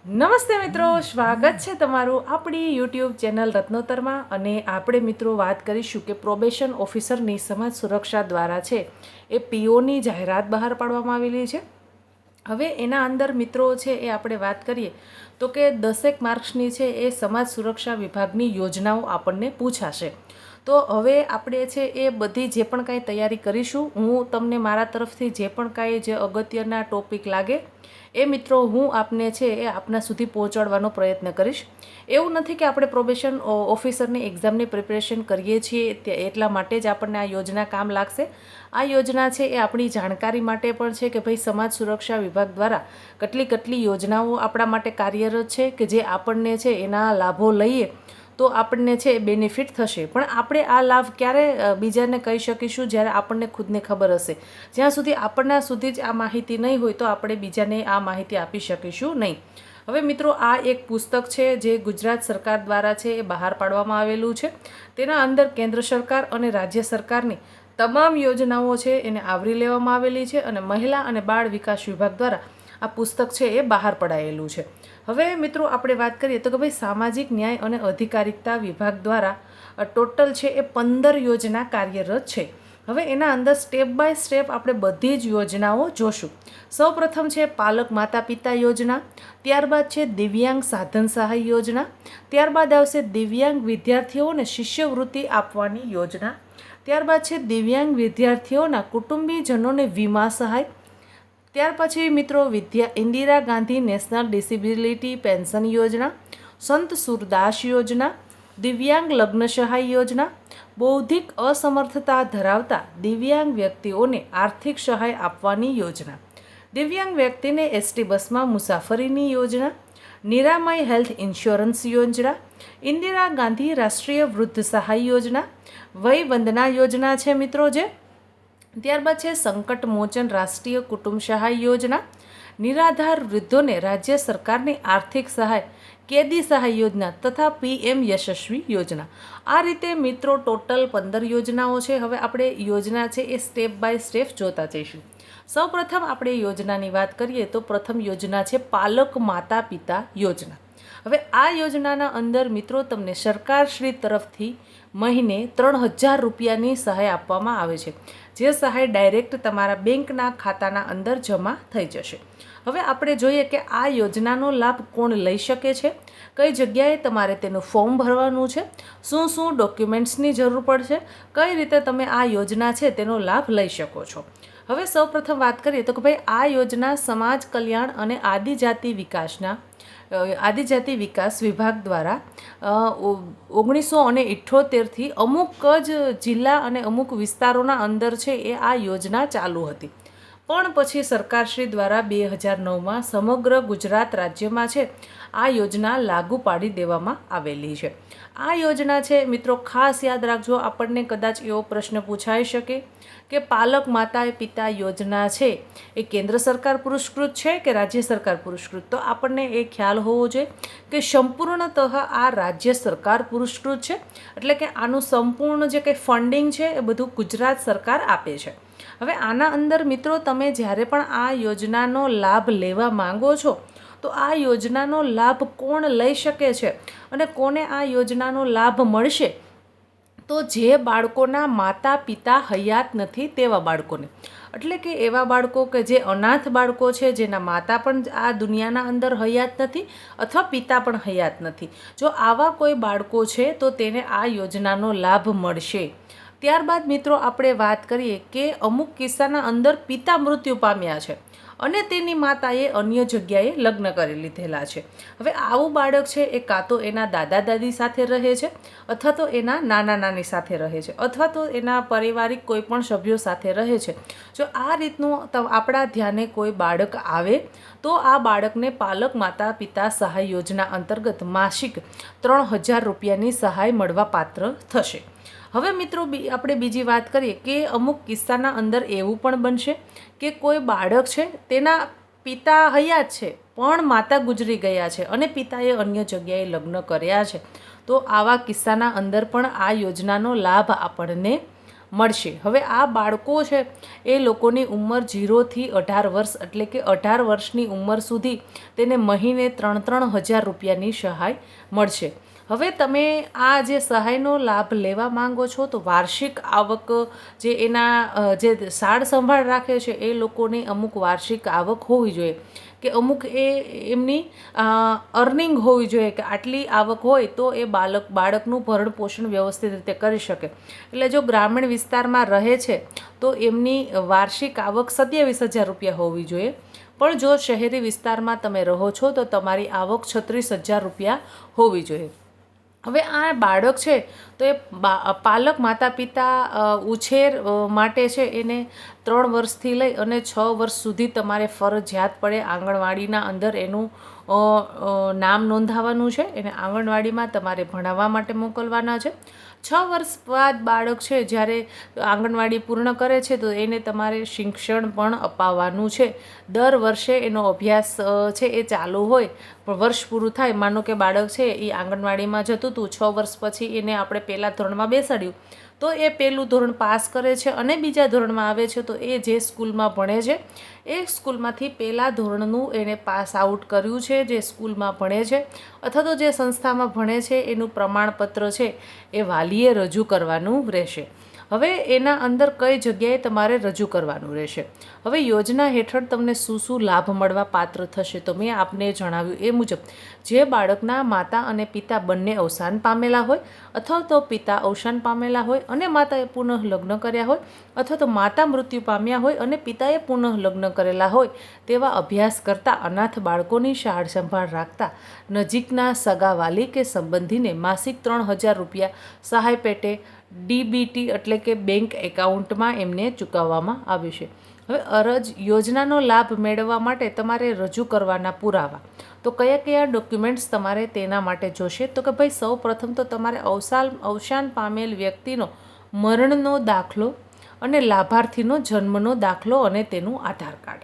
નમસ્તે મિત્રો, સ્વાગત છે તમારું આપણી યુટ્યુબ ચેનલ રત્નોતરમાં। અને આપણે મિત્રો વાત કરીશું કે પ્રોબેશન ઓફિસરની સમાજ સુરક્ષા દ્વારા છે એ પીઓની જાહેરાત બહાર પાડવામાં આવેલી છે। હવે એના અંદર મિત્રો છે એ આપણે વાત કરીએ તો કે 10 માર્ક્સની છે એ સમાજ સુરક્ષા વિભાગની યોજનાઓ આપણને પૂછાશે। તો હવે આપણે છે એ બધી જે પણ કાંઈ તૈયારી કરીશું, હું તમને મારા તરફથી જે પણ કાંઈ જે અગત્યના ટોપિક લાગે એ મિત્રો હું આપને છે એ આપના સુધી પહોંચાડવાનો પ્રયત્ન કરીશ। એવું નથી કે આપણે પ્રોબેશન ઓફિસરની એક્ઝામની પ્રિપેરેશન કરીએ છીએ એટલા માટે જ આપણને આ યોજના કામ લાગશે। આ યોજના છે એ આપણી જાણકારી માટે પણ છે કે ભાઈ સમાજ સુરક્ષા વિભાગ દ્વારા કેટલી યોજનાઓ આપણા માટે કાર્યરત છે કે જે આપણને છે એના લાભો લઈએ તો આપણને છે બેનિફિટ થશે। પણ આપણે આ લાભ ક્યારે બીજાને કહી શકીશું? જ્યારે આપણને ખુદને ખબર હશે। જ્યાં સુધી આપણના સુધી જ આ માહિતી નહીં હોય તો આપણે બીજાને આ માહિતી આપી શકીશું નહીં। હવે મિત્રો, આ એક પુસ્તક છે જે ગુજરાત સરકાર દ્વારા છે એ બહાર પાડવામાં આવેલું છે। તેના અંદર કેન્દ્ર સરકાર અને રાજ્ય સરકારની તમામ યોજનાઓ છે એને આવરી લેવામાં આવેલી છે અને મહિલા અને બાળ વિકાસ વિભાગ દ્વારા આ પુસ્તક છે એ બહાર પડાયેલું છે। હવે મિત્રો આપણે વાત કરીએ તો કે ભાઈ સામાજિક ન્યાય અને અધિકારિતા વિભાગ દ્વારા ટોટલ છે એ 15 યોજના કાર્યરત છે। હવે એના અંદર સ્ટેપ બાય સ્ટેપ આપણે બધી જ યોજનાઓ જોશું। સૌપ્રથમ છે પાલક માતા પિતા યોજના, ત્યારબાદ છે દિવ્યાંગ સાધન સહાય યોજના, ત્યારબાદ આવશે દિવ્યાંગ વિદ્યાર્થીઓને શિષ્યવૃત્તિ આપવાની યોજના, ત્યારબાદ છે દિવ્યાંગ વિદ્યાર્થીઓના કુટુંબીજનોને વીમા સહાય, ત્યાર પછી મિત્રો Indira Gandhi national disability pension યોજના, સંત સુરદાસ યોજના, દિવ્યાંગ લગ્ન સહાય યોજના, બૌદ્ધિક અસમર્થતા ધરાવતા દિવ્યાંગ વ્યક્તિઓને આર્થિક સહાય આપવાની યોજના, દિવ્યાંગ વ્યક્તિને એસટી બસમાં મુસાફરીની યોજના, નિરામય હેલ્થ ઇન્સ્યોરન્સ યોજના, ઇન્દિરા ગાંધી રાષ્ટ્રીય વૃદ્ધ સહાય યોજના, વય વંદના યોજના છે મિત્રો જે, ત્યારબાદ છે સંકટ મોચન રાષ્ટ્રીય કુટુંબ સહાય યોજના, નિરાધાર વૃદ્ધોને રાજ્ય સરકારની આર્થિક સહાય કેદી સહાય યોજના તથા પીએમ યશસ્વી યોજના। આ રીતે મિત્રો ટોટલ 15 યોજનાઓ છે। હવે આપણે યોજના છે એ સ્ટેપ બાય સ્ટેપ જોતા જઈશું। સૌપ્રથમ આપણે યોજનાની વાત કરીએ તો પ્રથમ યોજના છે પાલક માતા પિતા યોજના। હવે આ યોજનાના અંદર મિત્રો તમને સરકારશ્રી તરફથી મહિને 3000 રૂપિયાની સહાય આપવામાં આવે છે, જે સહાય ડાયરેક્ટ તમારા બેંકના ખાતાના અંદર જમા થઈ જશે। હવે આપણે જોઈએ કે આ યોજનાનો લાભ કોણ લઈ શકે છે, કઈ જગ્યાએ તમારે તેનું ફોર્મ ભરવાનું છે, શું ડોક્યુમેન્ટ્સની જરૂર પડશે, કઈ રીતે તમે આ યોજના છે તેનો લાભ લઈ શકો છો। હવે સૌપ્રથમ વાત કરીએ તો કે ભાઈ આ યોજના સમાજ કલ્યાણ અને આદિજાતિ વિકાસ વિભાગ દ્વારા 1978થી અમુક જ જિલ્લા અને અમુક વિસ્તારોના અંદર છે એ આ યોજના ચાલુ હતી, પણ પછી સરકારશ્રી દ્વારા 2009માં સમગ્ર ગુજરાત રાજ્યમાં છે આ યોજના લાગુ પાડી દેવામાં આવેલી છે। આ યોજના છે મિત્રો ખાસ યાદ રાખજો, આપણને કદાચ એવો પ્રશ્ન પૂછાઈ શકે કે પાલક માતા પિતા યોજના છે એ કેન્દ્ર સરકાર પુરસ્કૃત છે કે રાજ્ય સરકાર પુરસ્કૃત? તો આપણને એ ખ્યાલ હોવો જોઈએ કે સંપૂર્ણતઃ આ રાજ્ય સરકાર પુરસ્કૃત છે, એટલે કે આનું સંપૂર્ણ જે કંઈ ફંડિંગ છે એ બધું ગુજરાત સરકાર આપે છે। હવે આના અંદર મિત્રો તમે જ્યારે પણ આ યોજનાનો લાભ લેવા માંગો છો તો આ યોજનાનો લાભ કોણ લઈ શકે છે અને કોને આ યોજનાનો લાભ મળશે? તો જે બાળકોના માતા પિતા હયાત નથી તેવા બાળકોને, એટલે કે એવા બાળકો કે જે અનાથ બાળકો છે, જેના માતા પણ આ દુનિયાના અંદર હયાત નથી અથવા પિતા પણ હયાત નથી, જો આવા કોઈ બાળકો છે તો તેને આ યોજનાનો લાભ મળશે। ત્યારબાદ મિત્રો આપણે વાત કરીએ કે અમુક કિસ્સાના અંદર પિતા મૃત્યુ પામ્યા છે અને તેની માતાએ અન્ય જગ્યાએ લગ્ન કરી લીધેલા છે। હવે આવું બાળક છે એ કાં તો એના દાદા દાદી સાથે રહે છે અથવા તો એના નાના નાની સાથે રહે છે અથવા તો એના પારિવારિક કોઈ પણ સભ્યો સાથે રહે છે। જો આ રીતનું આપણા ધ્યાને કોઈ બાળક આવે તો આ બાળકને પાલક માતા પિતા સહાય યોજના અંતર્ગત માસિક 3000 રૂપિયાની સહાય મળવા પાત્ર થશે। હવે મિત્રો આપણે બીજી વાત કરીએ કે અમુક કિસ્સાના અંદર એવું પણ બનશે કે કોઈ બાળક છે તેના પિતા હયાત છે પણ માતા ગુજરી ગયા છે અને પિતાએ અન્ય જગ્યાએ લગ્ન કર્યા છે, તો આવા કિસ્સાના અંદર પણ આ યોજનાનો લાભ આપણને મળશે। હવે આ બાળકો છે એ લોકોની ઉંમર 0 થી 18 વર્ષ એટલે કે 18 વર્ષની ઉંમર સુધી તેને મહિને 3,000 રૂપિયાની સહાય મળશે। હવે તમે આ જે સહાયનો લાભ લેવા માંગો છો તો વાર્ષિક આવક જે એના જે સાળ સંભાળ રાખે છે એ લોકોની અમુક વાર્ષિક આવક હોવી જોઈએ કે અમુક એમની અર્નિંગ હોવી જોઈએ કે આટલી આવક હોય તો એ બાળકનું ભરણ પોષણ વ્યવસ્થિત રીતે કરી શકે। એટલે જો ગ્રામીણ વિસ્તારમાં રહે છે તો એમની વાર્ષિક આવક 27,000 રૂપિયા હોવી જોઈએ, પણ જો શહેરી વિસ્તારમાં તમે રહો છો તો તમારી આવક 36,000 રૂપિયા હોવી જોઈએ। હવે આ બાળક છે તો એ પાલક માતા પિતા ઉછેર માટે છે એને 3 વર્ષથી લઈ અને 6 વર્ષ સુધી તમારે ફરજિયાત પડે આંગણવાડીના અંદર એનું નામ નોંધાવવાનું છે, એને આંગણવાડીમાં તમારે ભણાવવા માટે મોકલવાના છે। 6 વર્ષ બાદ બાળક છે જ્યારે આંગણવાડી પૂર્ણ કરે છે તો એને તમારે શિક્ષણ પણ અપાવવાનું છે। દર વર્ષે એનો અભ્યાસ છે એ ચાલુ હોય, પણ વર્ષ પૂરું થાય, માનો કે બાળક છે એ આંગણવાડીમાં જતું હતું, 6 વર્ષ પછી એને આપણે પહેલાં ધોરણમાં બેસાડ્યું તો એ પહેલું ધોરણ પાસ કરે છે અને બીજા ધોરણમાં આવે છે તો એ જે સ્કૂલમાં ભણે છે એ સ્કૂલમાંથી પહેલાં ધોરણનું એને પાસ આઉટ કર્યું છે જે સ્કૂલમાં ભણે છે અથવા તો જે સંસ્થામાં ભણે છે એનું પ્રમાણપત્ર છે એ વાલીએ રજૂ કરવાનું રહેશે। હવે એના અંદર કઈ જગ્યાએ તમારે રજૂ કરવાનું રહેશે। હવે યોજના હેઠળ તમને શું લાભ મળવા પાત્ર થશે તો મેં આપને જણાવ્યું એ મુજબ જે બાળકના માતા અને પિતા બંને અવસાન પામેલા હોય અથવા તો પિતા અવસાન પામેલા હોય અને માતાએ પુનઃ લગ્ન કર્યા હોય અથવા તો માતા મૃત્યુ પામ્યા હોય અને પિતાએ પુનઃ લગ્ન કરેલા હોય તેવા અભ્યાસ કરતા અનાથ બાળકોની સાળ સંભાળ રાખતા નજીકના સગાવાલી કે સંબંધીને માસિક 3,000 રૂપિયા સહાય પેટે DBT એટલે કે બેંક એકાઉન્ટમાં એમને ચૂકવવામાં આવ્યું છે। હવે યોજનાનો લાભ મેળવવા માટે તમારે રજૂ કરવાના પુરાવા તો કયા કયા ડોક્યુમેન્ટ્સ તમારે તેના માટે જોશે તો કે ભાઈ સૌ પ્રથમ તો તમારે અવસાન પામેલ વ્યક્તિનો મરણનો દાખલો અને લાભાર્થીનો જન્મનો દાખલો અને તેનું આધાર કાર્ડ।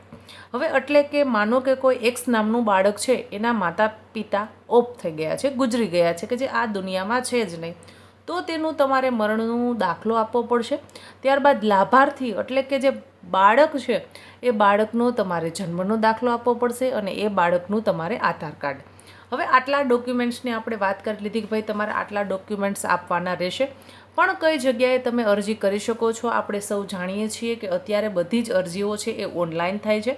હવે એટલે કે માનો કે કોઈ એક્સ નામનું બાળક છે એના માતા પિતા ઓફ થઈ ગયા છે, ગુજરી ગયા છે કે જે આ દુનિયામાં છે જ નહીં, તો તેનું તમારે મરણનો દાખલો આપવો પડશે। ત્યારબાદ લાભાર્થી એટલે કે જે બાળક છે એ બાળકનો તમારે જન્મનો દાખલો આપવો પડશે અને એ બાળકનું તમારે આધાર કાર્ડ। હવે આટલા ડોક્યુમેન્ટ્સની આપણે વાત કરી લીધી કે ભાઈ તમારે આટલા ડોક્યુમેન્ટ્સ આપવાના રહેશે, પણ કઈ જગ્યાએ તમે અરજી કરી શકો છો? આપણે સૌ જાણીએ છીએ કે અત્યારે બધી જ અરજીઓ છે એ ઓનલાઈન થાય છે,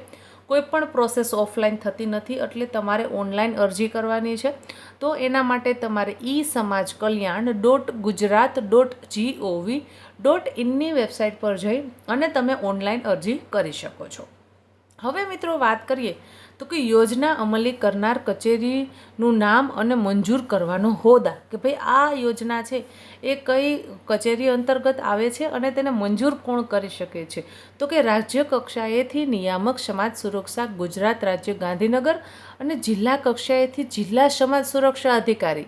કોઈ પણ પ્રોસેસ ઓફલાઈન થતી નથી, એટલે તમારે ઓનલાઈન અરજી કરવાની છે। તો એના માટે તમારે eSamajKalyan.gujarat.gov.in વેબસાઇટ પર જઈ અને તમે ઓનલાઈન અરજી કરી શકો છો। હવે મિત્રો વાત કરીએ તો કે યોજના અમલી કરનાર કચેરીનું નામ અને મંજૂર કરવાનો હોદ્દા કે ભાઈ આ યોજના છે એ કઈ કચેરી અંતર્ગત આવે છે અને તેને મંજૂર કોણ કરી શકે છે તો કે રાજ્ય કક્ષાએથી નિયામક સમાજ સુરક્ષા ગુજરાત રાજ્ય ગાંધીનગર અને જિલ્લા કક્ષાએથી જિલ્લા સમાજ સુરક્ષા અધિકારી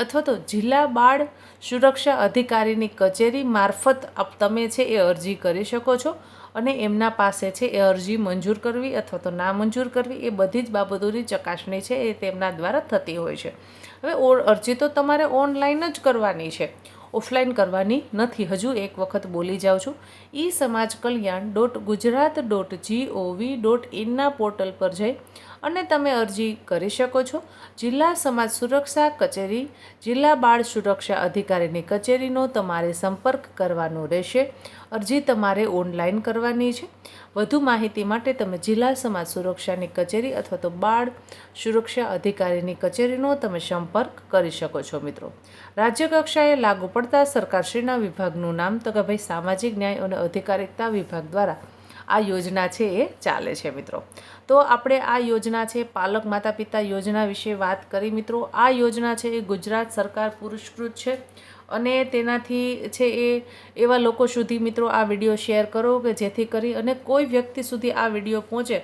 અથવા તો જિલ્લા બાળ સુરક્ષા અધિકારીની કચેરી મારફત તમે છે એ અરજી કરી શકો છો અને એમના પાસે છે એ અરજી મંજૂર કરવી અથવા તો ના મંજૂર કરવી એ બધી જ બાબતોની ચકાસણી છે એ તેમના દ્વારા થતી હોય છે। હવે અરજી તો તમારે ઓનલાઈન જ કરવાની છે, ઓફલાઈન કરવાની નથી। હજુ એક વખત બોલી જાઉં છું, eSamajKalyan.gujarat.gov.in પોર્ટલ પર જઈ અને તમે અરજી કરી શકો છો। જિલ્લા સમાજ સુરક્ષા કચેરી જિલ્લા બાળ સુરક્ષા અધિકારીની કચેરીનો તમારે સંપર્ક કરવાનો રહેશે। અરજી તમારે ઓનલાઈન કરવાની છે। વધુ માહિતી માટે તમે જિલ્લા સમાજ સુરક્ષાની કચેરી અથવા તો બાળ સુરક્ષા અધિકારીની કચેરીનો તમે સંપર્ક કરી શકો છો। મિત્રો રાજ્ય કક્ષાએ લાગુ પડતા સરકારશ્રીના વિભાગનું નામ તો કે ભાઈ સામાજિક ન્યાય અને અધિકારિતા વિભાગ દ્વારા આ યોજના છે એ ચાલે છે। મિત્રો તો આપણે આ યોજના છે પાલક માતા પિતા યોજના વિશે વાત કરી। મિત્રો આ યોજના છે એ ગુજરાત સરકાર પુરસ્કૃત છે અને તેનાથી છે એ એવા લોકો સુધી મિત્રો આ વિડીયો શેર કરો કે જેથી કરી અને કોઈ વ્યક્તિ સુધી આ વિડીયો પહોંચે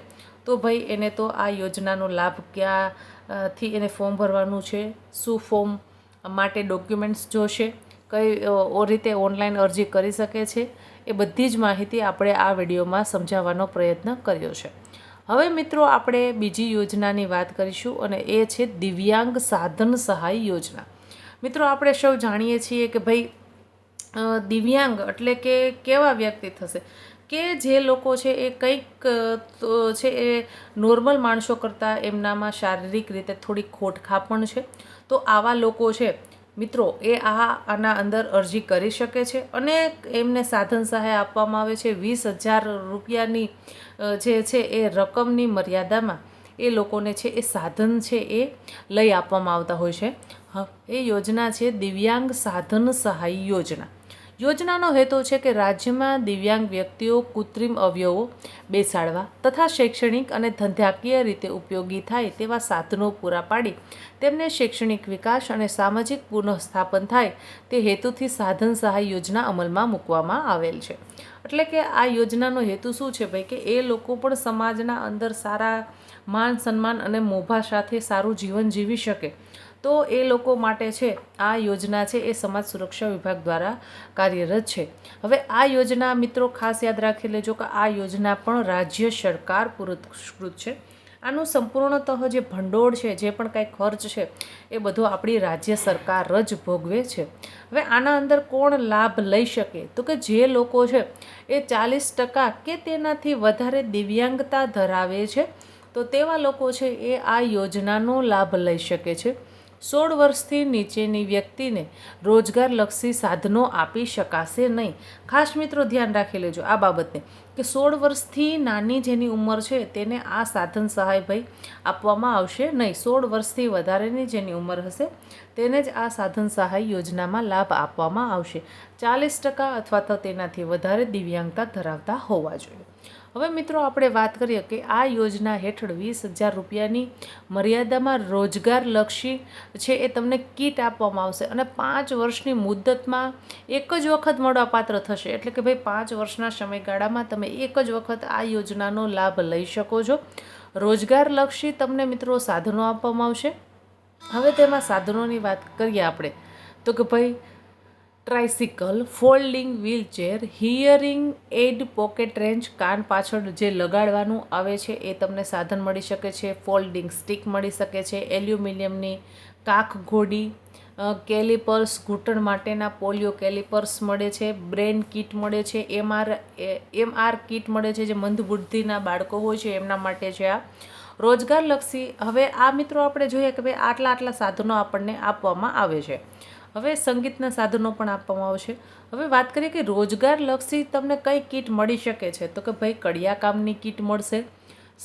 તો ભાઈ એને તો આ યોજનાનો લાભ ક્યાંથી એને ફોર્મ ભરવાનું છે, શું ફોર્મ માટે ડોક્યુમેન્ટ્સ જોશે, કઈ રીતે ઓનલાઈન અરજી કરી શકે છે, એ બધી જ માહિતી આપણે આ વિડીયોમાં સમજાવવાનો પ્રયત્ન કર્યો છે। હવે મિત્રો આપણે બીજી યોજનાની વાત કરીશું અને એ છે દિવ્યાંગ સાધન સહાય યોજના। મિત્રો આપણે સૌ જાણીએ છીએ કે ભાઈ દિવ્યાંગ એટલે કે કેવા વ્યક્તિ થશે કે જે લોકો છે એ કંઈક છે એ નોર્મલ માણસો કરતાં એમનામાં શારીરિક રીતે થોડી ખોટખાપણ છે. તો આવા લોકો છે મિત્રો એ આના અંદર અરજી કરી શકે છે અને એમને સાધન સહાય આપવામાં આવે છે. 20,000 રૂપિયાની જે છે એ રકમની મર્યાદામાં એ લોકોને છે એ સાધન છે એ લઈ આપવામાં આવતા હોય છે. એ યોજના છે દિવ્યાંગ સાધન સહાય યોજના. યોજનાનો હેતુ છે કે રાજ્યમાં દિવ્યાંગ વ્યક્તિઓ કૃત્રિમ અવયવો બેસાડવા તથા શૈક્ષણિક અને ધંધાકીય રીતે ઉપયોગી થાય તેવા સાધનો પૂરા પાડી તેમને શૈક્ષણિક વિકાસ અને સામાજિક પુનઃસ્થાપન થાય તે હેતુથી સાધન સહાય યોજના અમલમાં મૂકવામાં આવેલ છે. એટલે કે આ યોજનાનો હેતુ શું છે ભાઈ, કે એ લોકો પણ સમાજના અંદર સારા માન સન્માન અને મોભા સાથે સારું જીવન જીવી શકે. તો એ લોકો માટે છે આ યોજના છે એ સમાજ સુરક્ષા વિભાગ દ્વારા કાર્યરત છે. હવે આ યોજના મિત્રો ખાસ યાદ રાખી લેજો કે આ યોજના પણ રાજ્ય સરકાર પુરસ્કૃત છે. આનું સંપૂર્ણતઃ જે ભંડોળ છે, જે પણ કાંઈ ખર્ચ છે એ બધો આપણી રાજ્ય સરકાર જ ભોગવે છે. હવે આના અંદર કોણ લાભ લઈ શકે, તો કે જે લોકો છે એ 40% કે તેનાથી વધારે દિવ્યાંગતા ધરાવે છે તો તેવા લોકો છે એ આ યોજનાનો લાભ લઈ શકે છે. 16 વર્ષથી નીચેની વ્યક્તિને રોજગારલક્ષી સાધનો આપી શકાશે નહીં. ખાસ મિત્રો ધ્યાન રાખી લેજો આ બાબતને કે 16 વર્ષથી નાની જેની ઉંમર છે તેને આ સાધન સહાય ભાઈ આપવામાં આવશે નહીં. 16 વર્ષથી વધારેની જેની ઉંમર હશે તેને જ આ સાધન સહાય યોજનામાં લાભ આપવામાં આવશે. 40% અથવા તો તેનાથી વધારે દિવ્યાંગતા ધરાવતા હોવા જોઈએ. હવે મિત્રો આપણે વાત કરીએ કે આ યોજના હેઠળ 20,000 રૂપિયાની મર્યાદામાં રોજગારલક્ષી છે એ તમને કીટ આપવામાં આવશે અને 5 વર્ષની મુદ્દતમાં એક જ વખત મળવાપાત્ર થશે. એટલે કે ભાઈ 5 વર્ષના સમયગાળામાં તમે એક જ વખત આ યોજનાનો લાભ લઈ શકો છો. રોજગારલક્ષી તમને મિત્રો સાધનો આપવામાં આવશે. હવે તેમાં સાધનોની વાત કરીએ આપણે તો કે ભાઈ tricycle, folding wheelchair, hearing aid, pocket range, કાન પાછળ જે લગાડવાનું આવે છે એ તમને સાધન મળી શકે છે. ફોલ્ડિંગ સ્ટિક મળી શકે છે. એલ્યુમિનિયમની કાખ ઘોડી, કેલિપર્સ, ઘૂંટણ માટેના પોલિયો કેલિપર્સ મળે છે. બ્રેન કીટ મળે છે. એમઆર કીટ મળે છે જે મંદબુદ્ધિના બાળકો હોય છે એમના માટે છે આ રોજગારલક્ષી. હવે આ મિત્રો આપણે જોઈએ કે ભાઈ આટલા સાધનો આપણને આપવામાં આવે છે. હવે સંગીતના સાધનો પણ આપવામાં આવશે. હવે વાત કરીએ કે રોજગારલક્ષી તમને કઈ કીટ મળી શકે છે તો કે ભાઈ કડિયા કામની કીટ મળશે,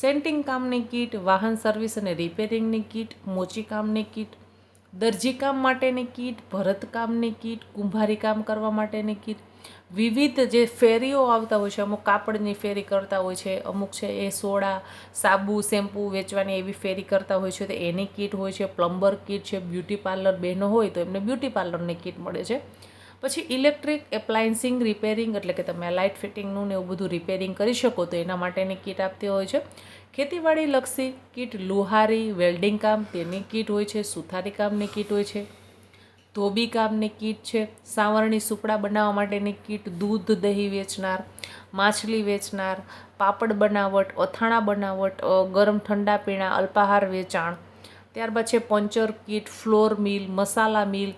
સેન્ટિંગ કામની કીટ, વાહન સર્વિસ અને રિપેરિંગની કીટ, મોચી કામની કીટ, દરજી કામ માટેની કીટ, ભરતકામની કીટ, કુંભારી કામ કરવા માટેની કીટ, વિવિધ જે ફેરીઓ આવતા હોય છે, અમુક કાપડની ફેરી કરતા હોય છે, અમુક છે એ સોડા, સાબુ, શેમ્પૂ વેચવાની એવી ફેરી કરતા હોય છે તો એની કીટ હોય છે. પ્લમ્બર કીટ છે. બ્યુટી પાર્લર બહેનો હોય તો એમને બ્યુટી પાર્લરની કીટ મળે છે. પછી ઇલેક્ટ્રિક એપ્લાયન્સિંગ રિપેરિંગ એટલે કે તમે લાઇટ ફિટિંગનું ને એવું બધું રિપેરિંગ કરી શકો તો એના માટેની કીટ આપતી હોય છે. ખેતીવાડી લક્ષી કીટ, લુહારી, વેલ્ડિંગ કામ તેની કીટ હોય છે. સુથારી કામની કીટ હોય છે. ધોબી કામની કીટ છે. સાવરણી સુપડા બનાવવા માટેની કીટ, દૂધ દહીં વેચનાર, માછલી વેચનાર, પાપડ બનાવટ, અથાણા બનાવટ, ગરમ ઠંડા પીણા, અલ્પાહાર વેચાણ. ત્યારબાદ છે પંચર કીટ, ફ્લોર મિલ, મસાલા મિલ,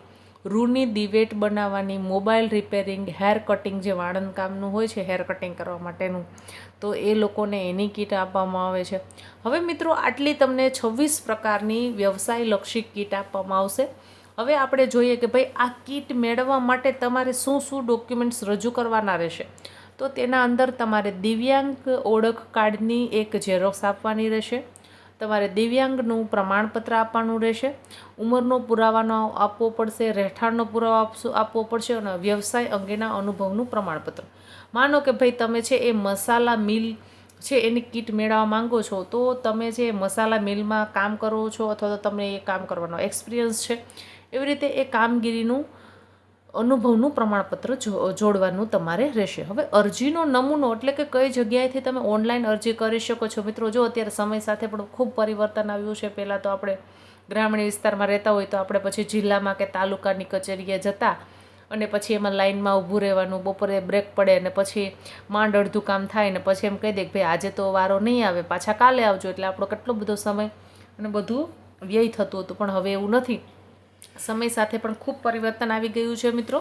રૂની દિવેટ બનાવવાની, મોબાઈલ રિપેરિંગ, હેર કટિંગ જે વાળંદ કામનું હોય છે હેર કટિંગ કરવા માટેનું તો એ લોકોને એની કીટ આપવામાં આવે છે. હવે મિત્રો આટલી તમને 26 પ્રકારની વ્યવસાયલક્ષી કીટ આપવામાં આવશે. હવે આપણે જોઈએ કે ભાઈ આ કીટ મેળવવા માટે તમારે શું ડોક્યુમેન્ટ્સ રજૂ કરવાના રહેશે તો તેના અંદર તમારે દિવ્યાંગ ઓળખ કાર્ડની એક ઝેરોક્સ આપવાની રહેશે. તમારે દિવ્યાંગનું પ્રમાણપત્ર આપવાનું રહેશે. ઉંમરનો પુરાવાનો આપવો પડશે. રહેઠાણનો પુરાવો આપવો પડશે અને વ્યવસાય અંગેના અનુભવનું પ્રમાણપત્ર. માનો કે ભાઈ તમે છે એ મસાલા મિલ છે એની કીટ મેળવવા માંગો છો તો તમે જે મસાલા મિલમાં કામ કરો છો અથવા તો તમને એ કામ કરવાનો એક્સપિરિયન્સ છે એવી રીતે એ કામગીરીનું અનુભવનું પ્રમાણપત્ર જોડવાનું તમારે રહેશે. હવે અરજીનો નમૂનો એટલે કે કઈ જગ્યાએથી તમે ઓનલાઈન અરજી કરી શકો છો. મિત્રો જો અત્યારે સમય સાથે પણ ખૂબ પરિવર્તન આવ્યું છે. પહેલાં તો આપણે ગ્રામીણ વિસ્તારમાં રહેતા હોય તો આપણે પછી જિલ્લામાં કે તાલુકાની કચેરીએ જતા અને પછી એમાં લાઇનમાં ઊભું રહેવાનું, બપોરે બ્રેક પડે અને પછી માંડ અડધું કામ થાય ને પછી એમ કહી દે કે ભાઈ આજે તો વારો નહીં આવે, પાછા કાલે આવજો. એટલે આપણો કેટલો બધો સમય અને બધું વ્યય થતું હતું. પણ હવે એવું નથી. સમય સાથે પણ ખૂબ પરિવર્તન આવી ગયું છે મિત્રો.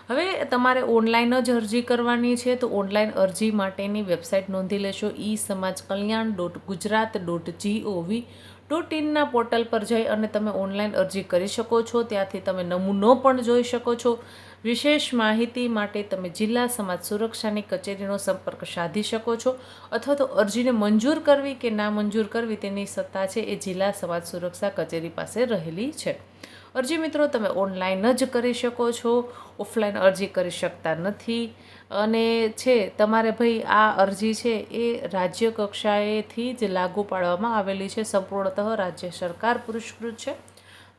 હવે તમારે ઓનલાઈન જ અરજી કરવાની છે, તો ઓનલાઈન અરજી માટેની વેબસાઇટ નોંધી લેશો esamajkalyan.gujarat.gov.in પોર્ટલ પર જઈ અને તમે ઓનલાઈન અરજી કરી શકો છો. ત્યાંથી તમે નમૂનો પણ જોઈ શકો છો. વિશેષ માહિતી માટે તમે જિલ્લા સમાજ સુરક્ષાની કચેરીનો સંપર્ક સાધી શકો છો, અથવા તો અરજીને મંજૂર કરવી કે ના મંજૂર કરવી તેની સત્તા છે એ જિલ્લા સમાજ સુરક્ષા કચેરી પાસે રહેલી છે. અરજી મિત્રો તમે ઓનલાઈન જ કરી શકો છો, ઓફલાઈન અરજી કરી શકતા નથી. અને તમારે ભાઈ આ અરજી છે એ રાજ્ય કક્ષાએથી જ લાગુ પાડવામાં આવેલી છે, સંપૂર્ણતઃ રાજ્ય સરકાર પુરસ્કૃત છે.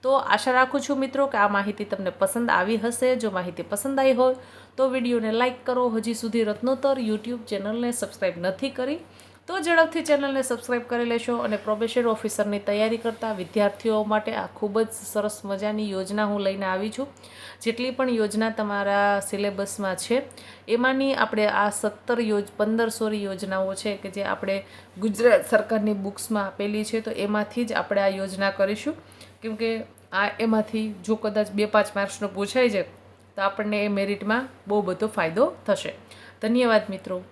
તો આશા રાખું છું મિત્રો કે આ માહિતી તમને પસંદ આવી હશે. જો માહિતી પસંદ આવી હોય તો વિડીયોને લાઇક કરો. હજી સુધી રત્નોત્તર યુટ્યુબ ચેનલને સબસ્ક્રાઈબ નથી કરી તો ઝડપથી ચેનલને સબસ્ક્રાઈબ કરી લેશો. અને પ્રોબેશન ઓફિસરની તૈયારી કરતા વિદ્યાર્થીઓ માટે આ ખૂબ જ સરસ મજાની યોજના હું લઈને આવી છું. જેટલી પણ યોજના તમારા સિલેબસમાં છે એમાંની આપણે આ 1500 યોજનાઓ છે કે જે આપણે ગુજરાત સરકારની બુક્સમાં આપેલી છે, તો એમાંથી જ આપણે આ યોજના કરીશું. કેમકે એમાંથી જો કદાચ 2-5 માર્ક્સનો પૂછાઈ જાય તો આપણને એ મેરિટમાં બહુ બધો ફાયદો થશે. ધન્યવાદ મિત્રો.